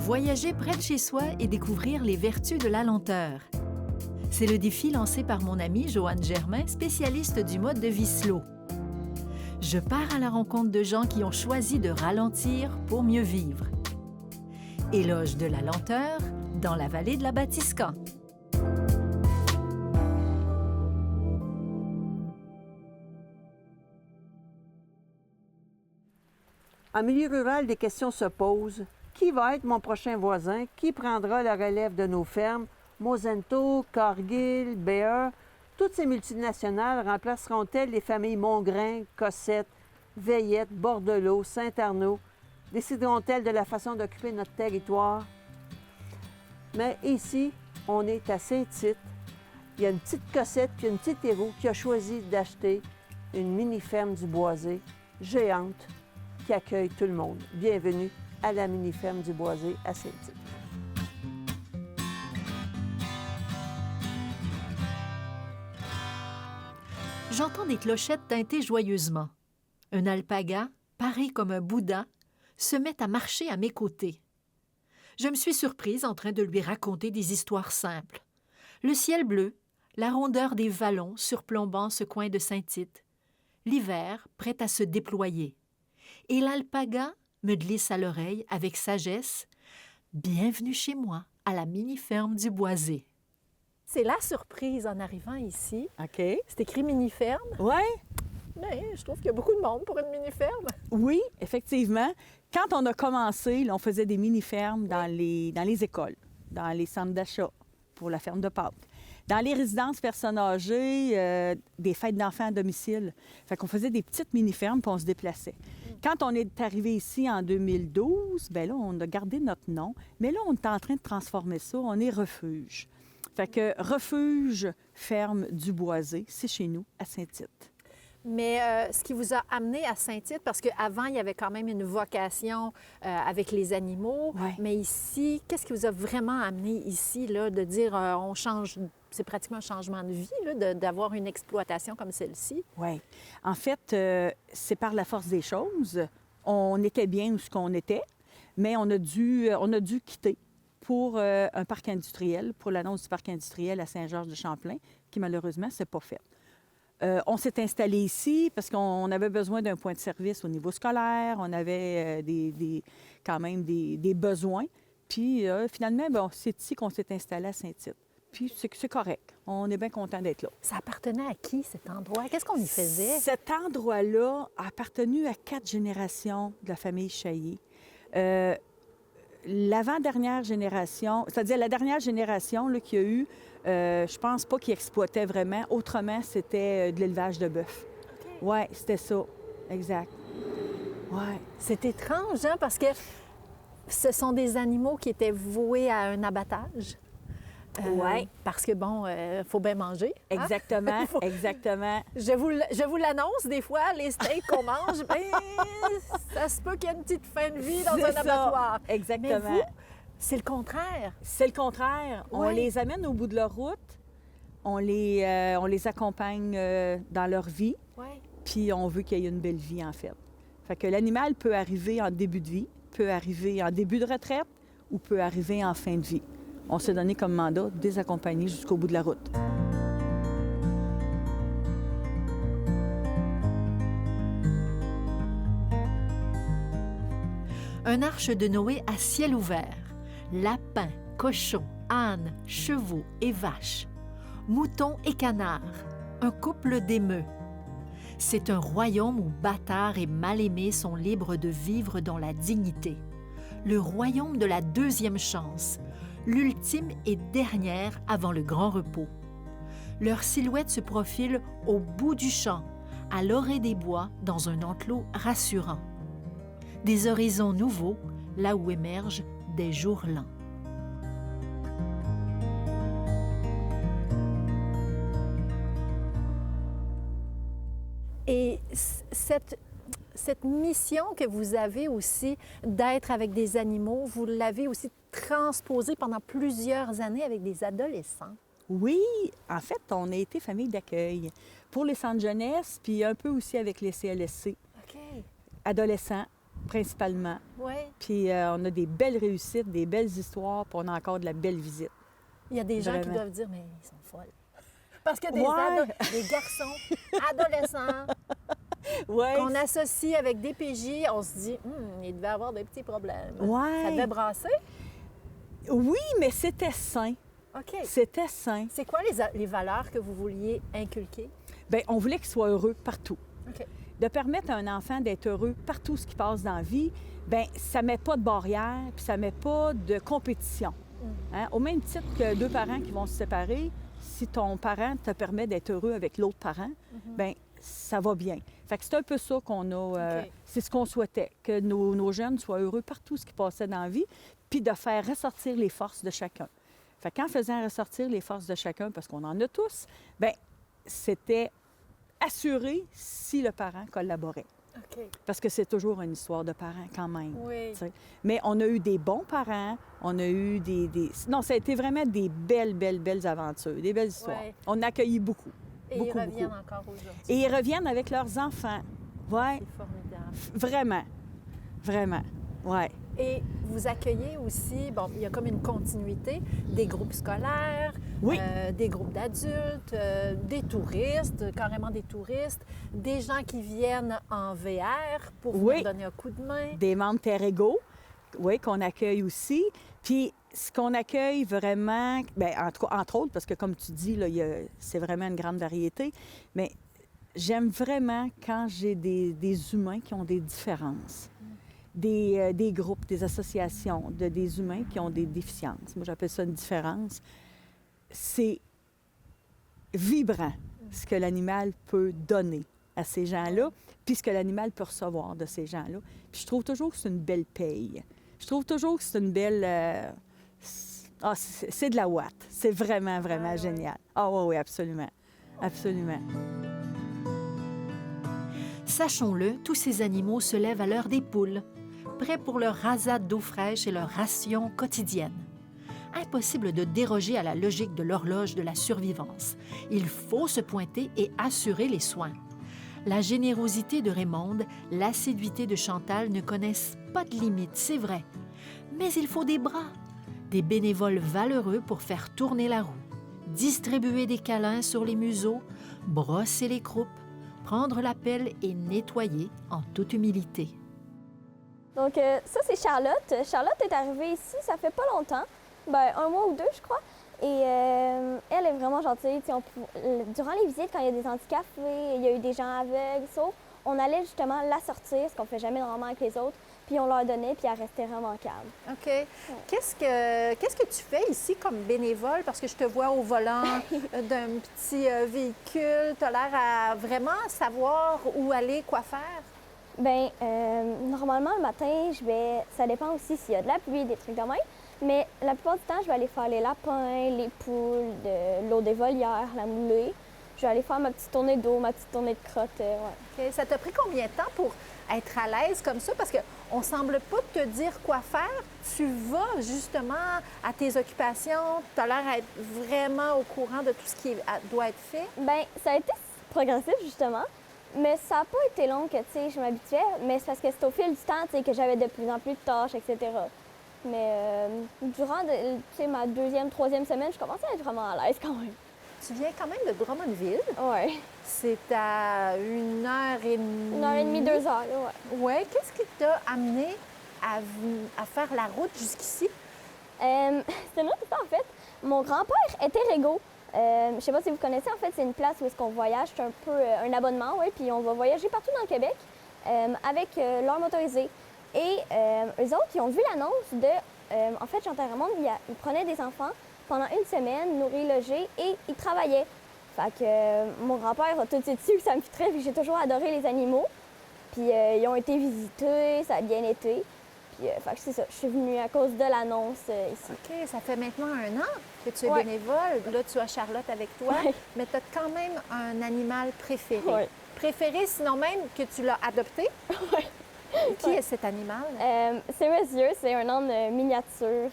Voyager près de chez soi et découvrir les vertus de la lenteur. C'est le défi lancé par mon amie Joanne Germain, spécialiste du mode de vie slow. Je pars à la rencontre de gens qui ont choisi de ralentir pour mieux vivre. Éloge de la lenteur dans la vallée de la Batiscan. En milieu rural, des questions se posent. Qui va être mon prochain voisin? Qui prendra la relève de nos fermes? Monsanto, Cargill, Bayer, toutes ces multinationales remplaceront-elles les familles Mongrain, Cossette, Veillette, Bordelot, Saint-Arnaud? Décideront-elles de la façon d'occuper notre territoire? Mais ici, on est à Saint-Tite. Il y a une petite Cossette puis une petite Héroux qui a choisi d'acheter une mini-ferme du Boisé, géante, qui accueille tout le monde. Bienvenue à la mini-ferme du Boisé à Saint-Tite. J'entends des clochettes teintées joyeusement. Un alpaga, paré comme un Bouddha, se met à marcher à mes côtés. Je me suis surprise en train de lui raconter des histoires simples. Le ciel bleu, la rondeur des vallons surplombant ce coin de Saint-Tite, l'hiver prêt à se déployer. Et l'alpaga me glisse à l'oreille avec sagesse « Bienvenue chez moi, à la mini-ferme du Boisé ». C'est la surprise en arrivant ici. OK. C'est écrit mini-ferme. Oui. Mais je trouve qu'il y a beaucoup de monde pour une mini-ferme. Oui, effectivement. Quand on a commencé, là, on faisait des mini-fermes dans les écoles, dans les centres d'achat pour la ferme de Pâques, dans les résidences personnes âgées, des fêtes d'enfants à domicile. Fait qu'on faisait des petites mini-fermes puis on se déplaçait. Quand on est arrivé ici en 2012, bien là, on a gardé notre nom, mais là, on est en train de transformer ça. On est refuge. Fait que refuge ferme du Boisé, c'est chez nous, à Saint-Tite. Mais ce qui vous a amené à Saint-Tite, parce qu'avant, il y avait quand même une vocation avec les animaux, Ouais. mais ici, qu'est-ce qui vous a vraiment amené ici, là, de dire on change, c'est pratiquement un changement de vie, là, d'avoir une exploitation comme celle-ci? Oui. En fait, c'est par la force des choses. On était bien où ce qu'on était, mais on a dû quitter pour un parc industriel, pour l'annonce du parc industriel à Saint-Georges-de-Champlain, qui malheureusement ne s'est pas fait. On s'est installé ici parce qu'on avait besoin d'un point de service au niveau scolaire. On avait quand même des besoins. Puis finalement, bon, c'est ici qu'on s'est installé à Saint-Tite. Puis c'est correct. On est bien content d'être là. Ça appartenait à qui, cet endroit? Qu'est-ce qu'on y faisait? Cet endroit-là a appartenu à 4 générations de la famille Chaillé. L'avant-dernière génération, c'est-à-dire la dernière génération là, qu'il y a eu, je pense pas qu'ils exploitaient vraiment. Autrement, c'était de l'élevage de bœuf. OK. Oui, c'était ça. Exact. Oui. C'est étrange, hein, parce que ce sont des animaux qui étaient voués à un abattage. Ouais. Parce que, bon, faut bien manger. Hein? Exactement, exactement. Je vous l'annonce, des fois, les steaks qu'on mange, ben, ça se peut qu'il y ait une petite fin de vie dans C'est un ça. abattoir. Exactement. Mais vous, c'est le contraire. C'est le contraire. On Ouais. les amène au bout de leur route, on les accompagne dans leur vie, Oui. puis on veut qu'il y ait une belle vie, en fait. Fait que l'animal peut arriver en début de vie, peut arriver en début de retraite ou peut arriver en fin de vie. On s'est donné comme mandat de les accompagner jusqu'au bout de la route. Un arche de Noé à ciel ouvert. Lapins, cochons, ânes, chevaux et vaches. Moutons et canards. Un couple d'émeux. C'est un royaume où bâtards et mal-aimés sont libres de vivre dans la dignité. Le royaume de la deuxième chance, l'ultime et dernière avant le grand repos. Leur silhouette se profile au bout du champ, à l'orée des bois, dans un enclos rassurant. Des horizons nouveaux, là où émergent des jours lents. Et cette mission que vous avez aussi d'être avec des animaux, vous l'avez aussi transposée pendant plusieurs années avec des adolescents. Oui, en fait, on a été famille d'accueil pour les centres jeunesse, puis un peu aussi avec les CLSC. OK. Adolescents, principalement. Oui. Puis on a des belles réussites, des belles histoires, puis on a encore de la belle visite. Il y a des gens qui Vraiment. doivent dire, mais ils sont folles. Parce que Ouais. des garçons, adolescents, Ouais. qu'on associe avec des PJ, on se dit, il devait avoir des petits problèmes. Ouais. Ça devait brasser? Oui, mais c'était sain. OK. C'était sain. C'est quoi les valeurs que vous vouliez inculquer? Bien, on voulait qu'il soit heureux partout. OK. De permettre à un enfant d'être heureux partout ce qui passe dans la vie, bien, ça ne met pas de barrière, puis ça ne met pas de compétition. Hein? Au même titre que deux parents qui vont se séparer, si ton parent te permet d'être heureux avec l'autre parent, bien, ça va bien. Fait que c'est un peu ça qu'on a... OK. C'est ce qu'on souhaitait, que nos jeunes soient heureux partout ce qui passait dans la vie, puis de faire ressortir les forces de chacun. Fait qu'en faisant ressortir les forces de chacun, parce qu'on en a tous, bien, c'était assuré si le parent collaborait. OK. Parce que c'est toujours une histoire de parents quand même. Oui. tu sais. Mais on a eu des bons parents, on a eu des... Non, ça a été vraiment des belles aventures, des belles histoires. Ouais. On a accueilli beaucoup. Et beaucoup, ils reviennent beaucoup. encore aujourd'hui. Et ils reviennent avec leurs enfants. Oui, C'est formidable. vraiment. Vraiment. Oui. Et vous accueillez aussi, bon, il y a comme une continuité, des groupes scolaires, Oui. des groupes d'adultes, des touristes, carrément des touristes, des gens qui viennent en VR pour vous Oui. donner un coup de main. Des membres Terrego, oui, qu'on accueille aussi. Puis ce qu'on accueille vraiment, bien, entre autres, parce que comme tu dis, là, c'est vraiment une grande variété, mais j'aime vraiment quand j'ai des humains qui ont des différences. Des groupes, des associations, des humains qui ont des déficiences. Moi, j'appelle ça une différence. C'est vibrant ce que l'animal peut donner à ces gens-là, puis ce que l'animal peut recevoir de ces gens-là. Puis je trouve toujours que c'est une belle paye. Je trouve toujours que c'est une belle... c'est de la ouate. C'est vraiment Ah, génial. Ah oui, absolument. Absolument. Sachons-le, tous ces animaux se lèvent à l'heure des poules, prêts pour leur rasade d'eau fraîche et leur ration quotidienne. Impossible de déroger à la logique de l'horloge de la survivance. Il faut se pointer et assurer les soins. La générosité de Raymonde, l'assiduité de Chantal ne connaissent pas de limite, c'est vrai. Mais il faut des bras, des bénévoles valeureux pour faire tourner la roue, distribuer des câlins sur les museaux, brosser les croupes, prendre la pelle et nettoyer en toute humilité. Donc ça, c'est Charlotte. Charlotte est arrivée ici, ça fait pas longtemps, ben 1 mois ou 2, je crois. Et elle est vraiment gentille. Durant les visites, quand il y a des handicapés, il y a eu des gens aveugles, on allait justement la sortir, ce qu'on fait jamais normalement avec les autres, puis on leur donnait, puis elle restait vraiment calme. OK. Qu'est-ce que tu fais ici comme bénévole? Parce que je te vois au volant d'un petit véhicule. Tu as l'air à vraiment savoir où aller, quoi faire. Bien, normalement, le matin, ça dépend aussi s'il y a de la pluie, des trucs de même, mais la plupart du temps, je vais aller faire les lapins, les poules, de l'eau des volières, la moulée. Je vais aller faire ma petite tournée d'eau, ma petite tournée de crotte, ouais. OK. Ça t'a pris combien de temps pour être à l'aise comme ça? Parce qu'on ne semble pas te dire quoi faire. Tu vas justement à tes occupations. Tu as l'air d'être vraiment au courant de tout ce qui doit être fait. Bien, ça a été progressif, justement. Mais ça n'a pas été long que, tu sais, je m'habituais. Mais c'est parce que c'est au fil du temps, tu sais, que j'avais de plus en plus de tâches, etc. Mais durant, tu sais, ma 2e, 3e semaine, je commençais à être vraiment à l'aise quand même. Tu viens quand même de Drummondville. Oui. C'est à 1h30. 1h30, 2 heures, là, ouais. Oui. Qu'est-ce qui t'a amené à faire la route jusqu'ici? C'est une autre histoire, en fait. Mon grand-père était Régo. Je sais pas si vous connaissez, en fait, c'est une place où est-ce qu'on voyage. C'est un peu un abonnement, oui, puis on va voyager partout dans le Québec avec leur motorisé. Et eux autres, ils ont vu l'annonce de... en fait, Chantal Raymonde, il prenait des enfants pendant 1 semaine, nourris, logés, et ils travaillaient. Fait que mon grand-père a tout de suite su que ça me fitterait, puis j'ai toujours adoré les animaux. Puis ils ont été visités, ça a bien été. Puis fait que c'est ça, je suis venue à cause de l'annonce ici. OK, ça fait maintenant 1 an que tu es Ouais. bénévole. Là, tu as Charlotte avec toi, Ouais. mais tu as quand même un animal préféré. Ouais. Préféré, sinon même que tu l'as adopté. Ouais. Qui est cet animal? C'est Monsieur, c'est un âne miniature.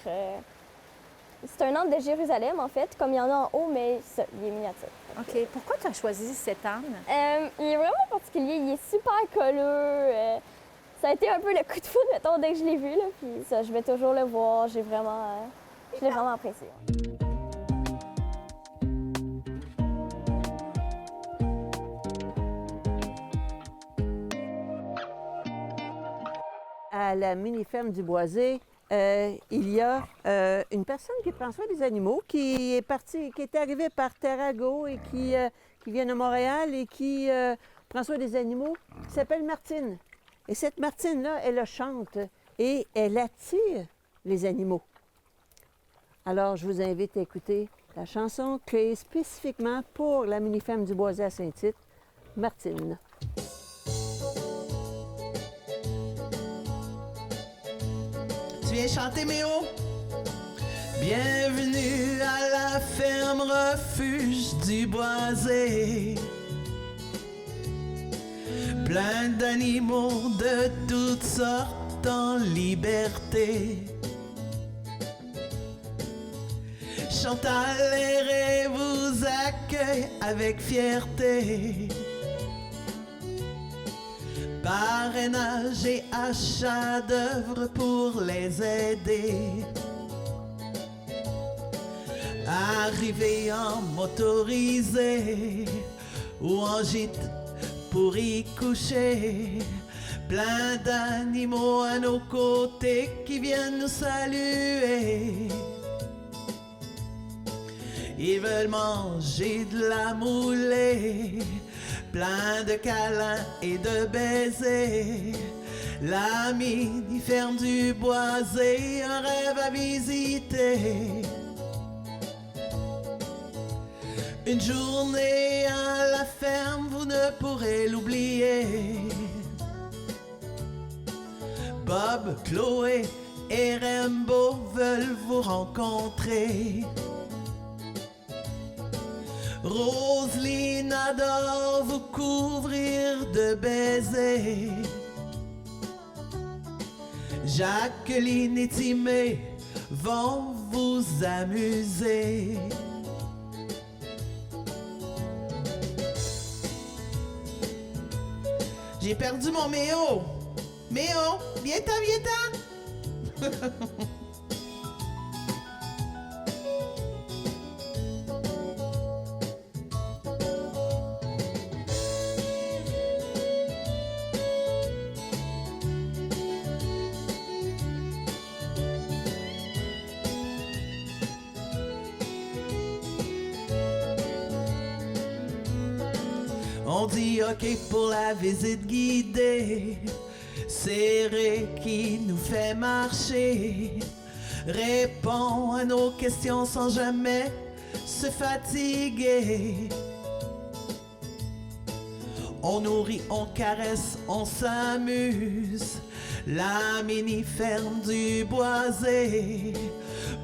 C'est un âne de Jérusalem, en fait, comme il y en a en haut, mais ça, il est miniature. OK. Pourquoi tu as choisi cet âne? Il est vraiment particulier, il est super colleux. ça a été un peu le coup de foudre, mettons, dès que je l'ai vu. Là, puis ça, je vais toujours le voir. Je l'ai vraiment apprécié. À la mini-ferme du Boisé, il y a une personne qui prend soin des animaux, qui est arrivée par Tarago et qui vient de Montréal et qui prend soin des animaux, qui s'appelle Martine. Et cette Martine-là, elle chante et elle attire les animaux. Alors, je vous invite à écouter la chanson créée spécifiquement pour la mini-ferme du Boisé à Saint-Tite, Martine. Tu viens chanter, Méo? Bienvenue à la ferme refuge du Boisé. Plein d'animaux de toutes sortes en liberté. Chantal Héré vous accueille avec fierté. Parrainage et achat d'œuvres pour les aider. Arrivés en motorisé ou en gîte pour y coucher. Plein d'animaux à nos côtés qui viennent nous saluer. Ils veulent manger de la moulée. Plein de câlins et de baisers. La mini-ferme du Boisé, un rêve à visiter. Une journée à la ferme, vous ne pourrez l'oublier. Bob, Chloé et Rainbow veulent vous rencontrer. Roselyne adore vous couvrir de baisers. Jacqueline et Timé vont vous amuser. J'ai perdu mon Méo. Méo, viens-t'en, viens-t'en. On dit OK pour la visite guidée. C'est Ré qui nous fait marcher. Répond à nos questions sans jamais se fatiguer. On nourrit, on caresse, on s'amuse. La mini-ferme du Boisé.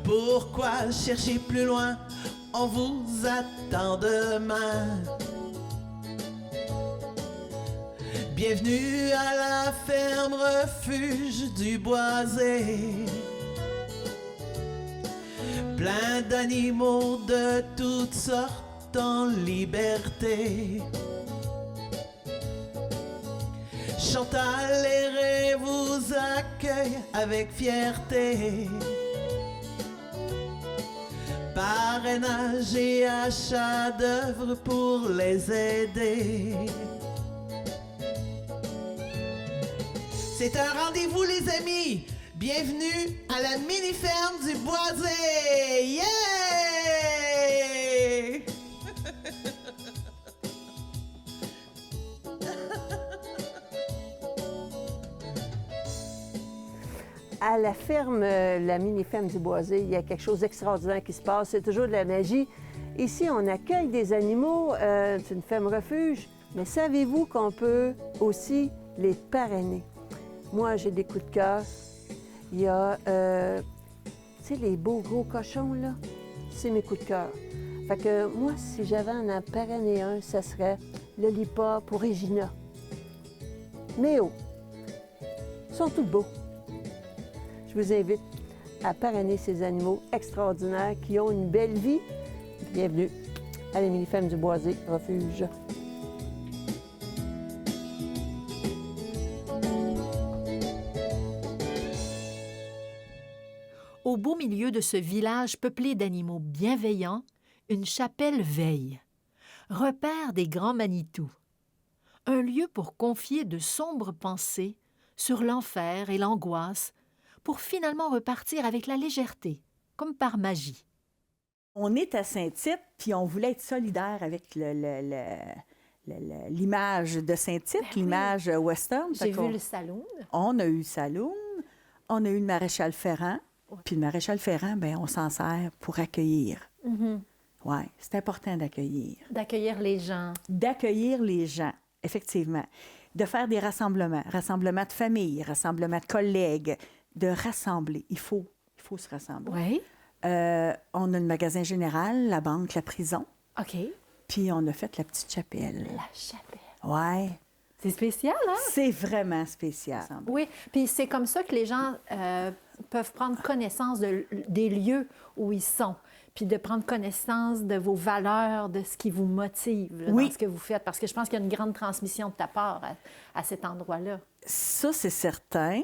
Pourquoi chercher plus loin? On vous attend demain. Bienvenue à la ferme refuge du Boisé. Plein d'animaux de toutes sortes en liberté. Chantal Héré vous accueille avec fierté. Parrainage et achat d'œuvres pour les aider. C'est un rendez-vous, les amis. Bienvenue à la mini-ferme du Boisé. Yeah! À la ferme, la mini-ferme du Boisé, il y a quelque chose d'extraordinaire qui se passe. C'est toujours de la magie. Ici, on accueille des animaux. C'est une ferme refuge. Mais savez-vous qu'on peut aussi les parrainer? Moi, j'ai des coups de cœur. Il y a, tu sais, les beaux gros cochons, là. C'est mes coups de cœur. Fait que moi, si j'avais à en parrainer un, ça serait Lollipop pour Regina. Méo. Ils sont tous beaux. Je vous invite à parrainer ces animaux extraordinaires qui ont une belle vie. Bienvenue à la mini-ferme du Boisé Refuge. Au beau milieu de ce village peuplé d'animaux bienveillants, une chapelle veille, repère des grands Manitou. Un lieu pour confier de sombres pensées sur l'enfer et l'angoisse, pour finalement repartir avec la légèreté, comme par magie. On est à Saint-Tite, puis on voulait être solidaire avec l'image de Saint-Tite, Ben oui. L'image western. J'ai vu le saloon. On a eu le saloon, on a eu le maréchal Ferrand, puis le maréchal Ferrand, bien, on s'en sert pour accueillir. Oui, c'est important d'accueillir. D'accueillir les gens. D'accueillir les gens, effectivement. De faire des rassemblements de famille, rassemblements de collègues, de rassembler. Il faut se rassembler. Oui. On a le magasin général, la banque, la prison. OK. Puis on a fait la petite chapelle. La chapelle. Ouais. C'est spécial, hein? C'est vraiment spécial. Oui, puis c'est comme ça que les gens peuvent prendre connaissance des lieux où ils sont, puis de prendre connaissance de vos valeurs, de ce qui vous motive là, Oui. dans ce que vous faites. Parce que je pense qu'il y a une grande transmission de ta part à cet endroit-là. Ça, c'est certain.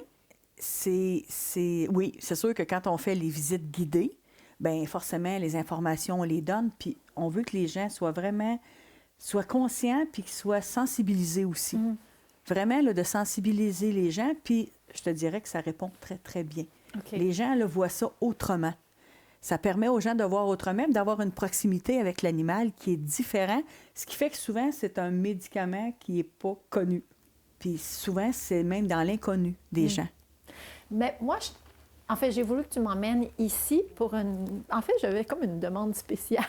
Oui, c'est sûr que quand on fait les visites guidées, bien, forcément, les informations, on les donne, puis on veut que les gens soient conscients, puis qu'ils soient sensibilisés aussi. Vraiment, là, de sensibiliser les gens, puis je te dirais que ça répond très, très bien. OK. Les gens, là, voient ça autrement. Ça permet aux gens de voir autrement, d'avoir une proximité avec l'animal qui est différent, ce qui fait que souvent, c'est un médicament qui n'est pas connu. Puis souvent, c'est même dans l'inconnu des gens. Mais moi, en fait, j'ai voulu que tu m'emmènes ici pour une... En fait, j'avais comme une demande spéciale.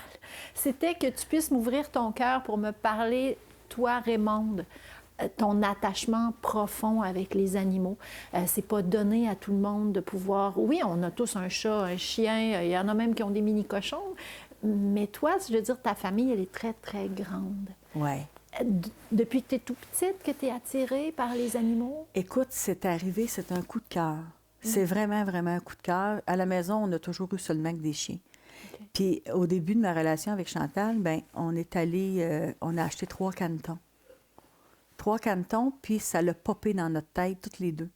C'était que tu puisses m'ouvrir ton cœur pour me parler, toi, Raymonde, ton attachement profond avec les animaux. C'est pas donné à tout le monde de pouvoir... Oui, on a tous un chat, un chien, il y en a même qui ont des mini-cochons, mais toi, je veux dire, ta famille, elle est très, très grande. Ouais. Depuis que tu es tout petite, que tu es attirée par les animaux? Écoute, c'est arrivé, c'est un coup de cœur. C'est vraiment, vraiment un coup de cœur. À la maison, on a toujours eu seulement que des chiens. Okay. Puis au début de ma relation avec Chantal, bien, on est allé, on a acheté 3 canetons. 3 canetons, puis ça l'a popé dans notre tête, toutes les deux.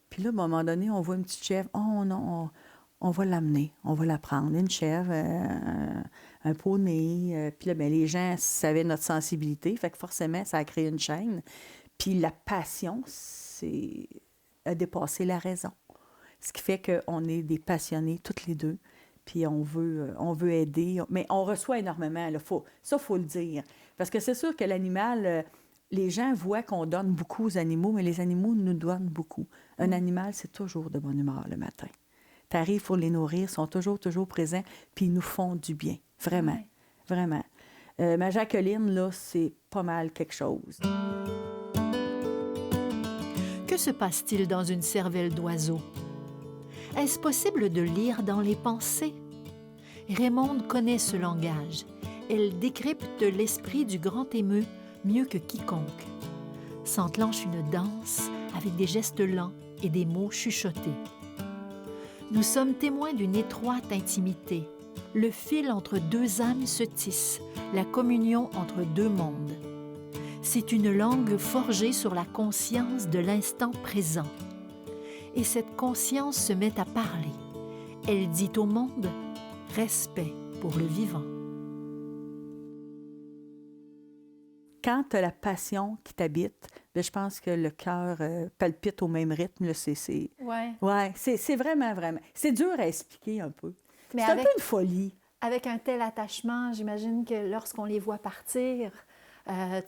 Puis là, à un moment donné, on voit une petite chèvre. Oh non, on va l'amener, on va la prendre. Une chèvre, un poney. Puis là, bien, les gens savaient notre sensibilité, fait que forcément, ça a créé une chaîne. Puis la passion, a dépassé la raison. Ce qui fait qu'on est des passionnés, toutes les deux. Puis on veut aider. Mais on reçoit énormément. Ça, il faut le dire. Parce que c'est sûr que l'animal, les gens voient qu'on donne beaucoup aux animaux, mais les animaux nous donnent beaucoup. Un animal, c'est toujours de bonne humeur le matin. Tu arrives pour les nourrir, ils sont toujours présents, puis ils nous font du bien. Vraiment, Ouais. vraiment. Ma Jacqueline, là, c'est pas mal quelque chose. Que se passe-t-il dans une cervelle d'oiseau? Est-ce possible de lire dans les pensées? Raymonde connaît ce langage. Elle décrypte l'esprit du grand émeu mieux que quiconque. S'enclenche une danse avec des gestes lents et des mots chuchotés. Nous sommes témoins d'une étroite intimité. Le fil entre deux âmes se tisse, la communion entre deux mondes. C'est une langue forgée sur la conscience de l'instant présent. Et cette conscience se met à parler. Elle dit au monde « respect pour le vivant ». Quand tu as la passion qui t'habite, bien, je pense que le cœur palpite au même rythme. Là, Ouais. c'est vraiment, vraiment... C'est dur à expliquer un peu. Mais C'est avec- un peu une folie. Avec un tel attachement, j'imagine que lorsqu'on les voit partir,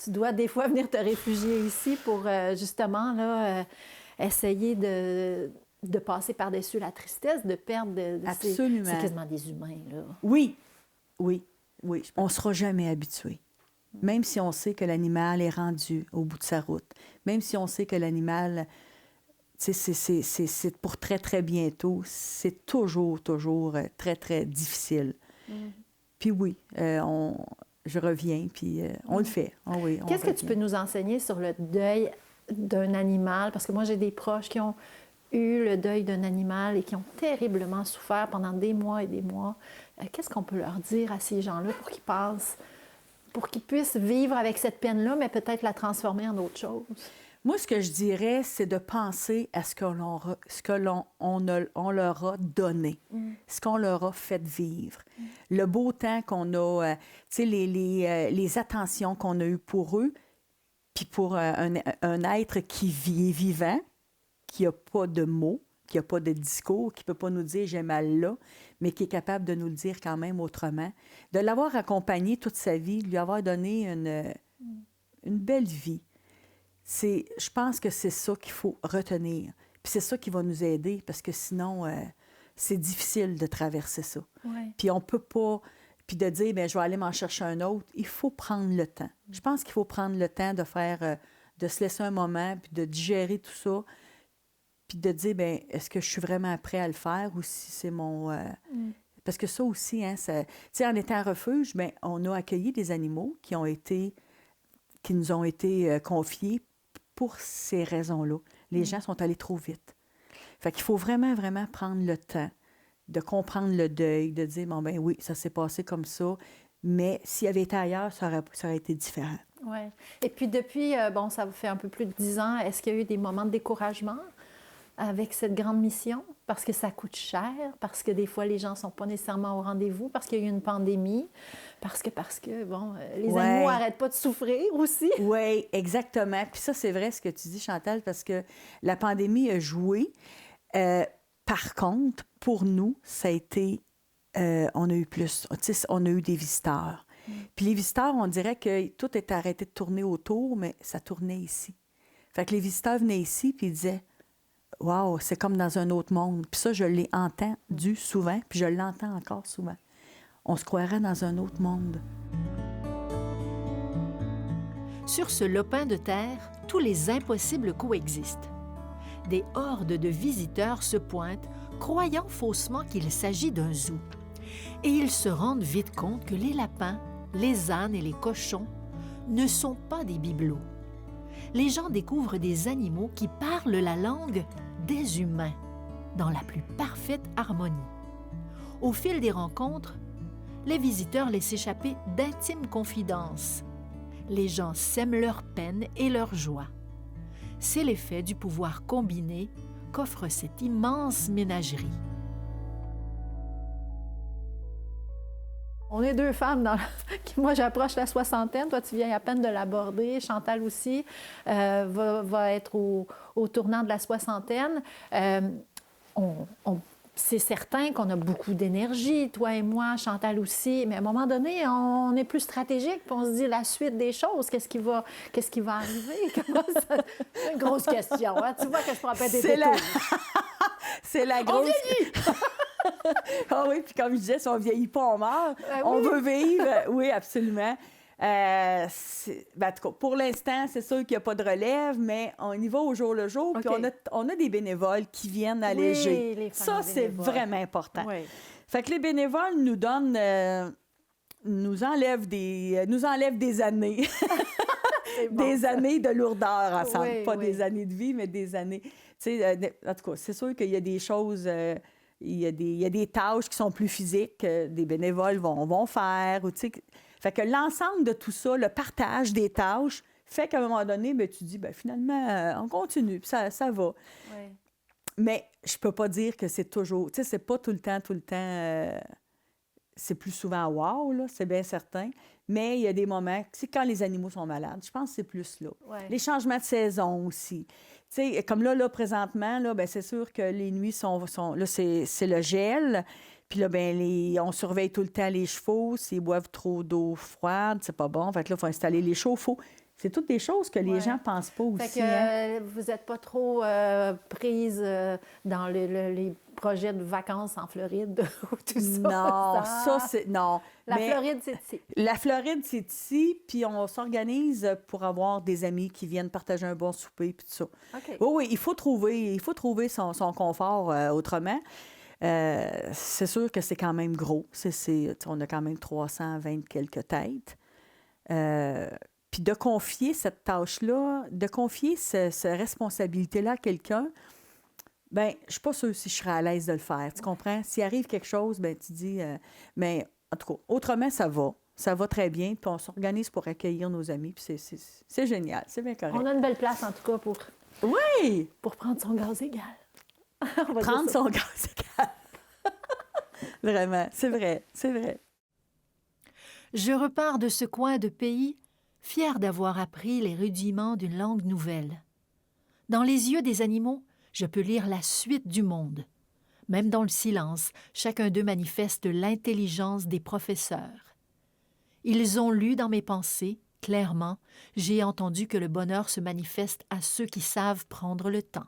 tu dois des fois venir te réfugier ici pour justement là, essayer de passer par-dessus la tristesse, de perdre Absolument. C'est quasiment des humains, là. Oui. On ne sera jamais habitué. Même si on sait que l'animal est rendu au bout de sa route, même si on sait que l'animal, c'est pour très, très bientôt, c'est toujours très, très difficile. Puis oui, je reviens, puis on le fait. Oh oui, Qu'est-ce que tu peux nous enseigner sur le deuil d'un animal? Parce que moi, j'ai des proches qui ont eu le deuil d'un animal et qui ont terriblement souffert pendant des mois et des mois. Qu'est-ce qu'on peut leur dire à ces gens-là pour qu'ils puissent vivre avec cette peine-là, mais peut-être la transformer en autre chose? Moi, ce que je dirais, c'est de penser à ce que on leur a donné, ce qu'on leur a fait vivre. Le beau temps qu'on a, tu sais, les attentions qu'on a eues pour eux, puis pour un être qui est vivant, qui n'a pas de mots, qui n'a pas de discours, qui ne peut pas nous dire « j'ai mal là », mais qui est capable de nous le dire quand même autrement. De l'avoir accompagné toute sa vie, de lui avoir donné une belle vie. Je pense que c'est ça qu'il faut retenir. Puis c'est ça qui va nous aider, parce que sinon, c'est difficile de traverser ça. Ouais. Puis on peut pas... Puis de dire, bien, je vais aller m'en chercher un autre. Il faut prendre le temps. Je pense qu'il faut prendre le temps de faire... de se laisser un moment, puis de digérer tout ça, puis de dire, bien, est-ce que je suis vraiment prêt à le faire ou si c'est mon... Parce que ça aussi, hein, tu sais, en étant refuge, bien, on a accueilli des animaux qui nous ont été confiés pour ces raisons-là. Les gens sont allés trop vite. Fait qu'il faut vraiment, vraiment prendre le temps de comprendre le deuil, de dire, bon, ben oui, ça s'est passé comme ça, mais s'il avait été ailleurs, ça aurait été différent. Oui. Et puis depuis, bon, ça fait un peu plus de 10 ans, est-ce qu'il y a eu des moments de découragement avec cette grande mission? Parce que ça coûte cher, parce que des fois, les gens ne sont pas nécessairement au rendez-vous, parce qu'il y a eu une pandémie, parce que bon, les animaux n'arrêtent pas de souffrir aussi. Oui, exactement. Puis ça, c'est vrai ce que tu dis, Chantal, parce que la pandémie a joué. Par contre, pour nous, ça a été... on a eu plus. On a eu des visiteurs. Puis les visiteurs, on dirait que tout était arrêté de tourner autour, mais ça tournait ici. Fait que les visiteurs venaient ici, puis ils disaient « Wow, c'est comme dans un autre monde. » Puis ça, je l'ai entendu souvent, puis je l'entends encore souvent. On se croirait dans un autre monde. Sur ce lopin de terre, tous les impossibles coexistent. Des hordes de visiteurs se pointent, croyant faussement qu'il s'agit d'un zoo. Et ils se rendent vite compte que les lapins, les ânes et les cochons ne sont pas des bibelots. Les gens découvrent des animaux qui parlent la langue des humains, dans la plus parfaite harmonie. Au fil des rencontres, les visiteurs laissent échapper d'intimes confidences. Les gens sèment leur peine et leur joie. C'est l'effet du pouvoir combiné qu'offre cette immense ménagerie. On est deux femmes moi, j'approche la soixantaine. Toi, tu viens à peine de l'aborder. Chantal aussi va être au tournant de la soixantaine. C'est certain qu'on a beaucoup d'énergie, toi et moi, Chantal aussi. Mais à un moment donné, on est plus stratégique. Puis on se dit la suite des choses. Qu'est-ce qui va arriver? C'est une grosse question. Hein? Tu vois que je prends pas des détours. C'est la grosse... On vieillit! Ah oui, puis comme je disais, si on ne vieillit pas, on meurt. On veut vivre. Oui, absolument. En tout cas, pour l'instant, c'est sûr qu'il n'y a pas de relève, mais on y va au jour le jour. Puis on a des bénévoles qui viennent alléger. Oui, ça, c'est vraiment important. Oui. Fait que les bénévoles nous donnent... nous enlèvent des années. Bon, des années de lourdeur ensemble. Oui, pas des années de vie, mais des années... en tout cas, c'est sûr qu'il y a des choses... il y a des tâches qui sont plus physiques que des bénévoles vont faire. Ou, fait que l'ensemble de tout ça, le partage des tâches, fait qu'à un moment donné, bien, tu dis, bien, finalement, on continue, puis ça va. Oui. Mais je peux pas dire que c'est toujours... c'est pas tout le temps... c'est plus souvent wow, là, c'est bien certain. Mais il y a des moments, quand les animaux sont malades, je pense que c'est plus là. Ouais. Les changements de saison aussi. Comme là, présentement, là, c'est sûr que les nuits sont là, c'est le gel. Puis là, on surveille tout le temps les chevaux. S'ils boivent trop d'eau froide, c'est pas bon. Fait que là, il faut installer les chauffe-eau. C'est toutes des choses que les gens ne pensent pas aussi. Fait que vous n'êtes pas trop prise dans les projets de vacances en Floride ou tout ça? Non, ça, c'est... Non. Floride, c'est ici. La Floride, c'est ici, puis on s'organise pour avoir des amis qui viennent partager un bon souper, puis tout ça. Okay. Oui, il faut trouver son confort autrement. C'est sûr que c'est quand même gros. On a quand même 320 quelques têtes. Puis de confier cette tâche-là, de confier cette responsabilité-là à quelqu'un, bien, je ne suis pas sûre si je serais à l'aise de le faire. Tu comprends? S'il arrive quelque chose, bien, tu dis... mais en tout cas, autrement, ça va. Ça va très bien, puis on s'organise pour accueillir nos amis, puis c'est génial, c'est bien correct. On a une belle place, en tout cas, pour prendre son gaz égal. On va dire Prendre ça. son gaz égal. Vraiment, c'est vrai, c'est vrai. Je repars de ce coin de pays, fier d'avoir appris les rudiments d'une langue nouvelle. Dans les yeux des animaux, je peux lire la suite du monde. Même dans le silence, chacun d'eux manifeste l'intelligence des professeurs. Ils ont lu dans mes pensées, clairement, j'ai entendu que le bonheur se manifeste à ceux qui savent prendre le temps.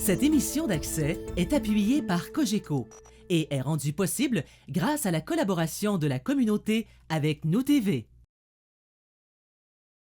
Cette émission d'Accès est appuyée par Cogeco et est rendue possible grâce à la collaboration de la communauté avec Nous TV.